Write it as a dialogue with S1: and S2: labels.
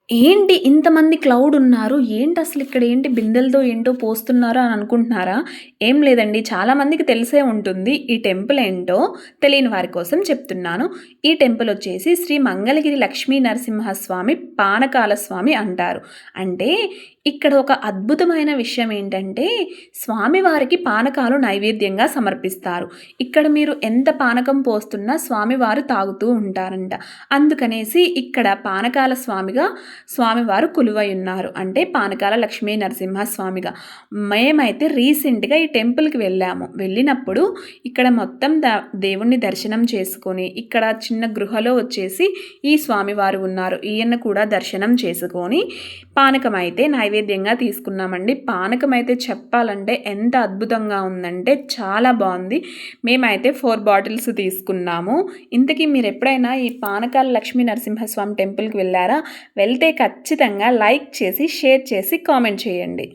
S1: ఏంటి ఇంతమంది క్లౌడ్ ఉన్నారు. ఏంటసలు ఇక్కడ ఏంటి బిందెలతో ఏంటో పోస్తున్నారు అని అనుకుంటున్నారా? ఏం లేదండి. చాలా మందికి తెలిసే ఉంటుంది. ఈ టెంపుల్ ఏంటో తెలియని వారి కోసం చెప్తున్నాను. ఈ టెంపుల్ వచ్చేసి శ్రీ మంగళగిరి లక్ష్మీ నరసింహస్వామి పానకాల స్వామి అంటారు. అంటే ఇక్కడ ఒక అద్భుతమైన విషయం ఏంటంటే స్వామివారికి పానకాలు నైవేద్యంగా సమర్పిస్తారు. ఇక్కడ మీరు ఎంత పానకం పోస్తున్నా స్వామివారు తాగుతూ ఉంటారంట. అందుకనేసి ఇక్కడ పానకాల స్వామిగా స్వామివారు కొలువై ఉన్నారు. అంటే పానకాల లక్ష్మీ నరసింహస్వామిగా. మేమైతే రీసెంట్‌గా ఈ టెంపుల్‌కి వెళ్ళాము. వెళ్ళినప్పుడు ఇక్కడ మొత్తం దేవుడిని దర్శనం చేసుకొని, ఇక్కడ చిన్న గృహలో వచ్చేసి ఈ స్వామివారు ఉన్నారు. ఈయన కూడా దర్శనం చేసుకొని, పానకమైతే నైవేద్యంగా తీసుకున్నామండి. పానకమైతే చెప్పాలంటే ఎంత అద్భుతంగా ఉందంటే చాలా బావుంది. మేమైతే 4 బాటిల్స్ తీసుకున్నాము. ఇంతకీ మీరెప్పుడైనా ఈ పానకాల లక్ష్మీ నరసింహస్వామి టెంపుల్‌కి వెళ్లారా? వెళ్తే ఖచ్చితంగా లైక్ చేసి, షేర్ చేసి, కామెంట్ చేయండి.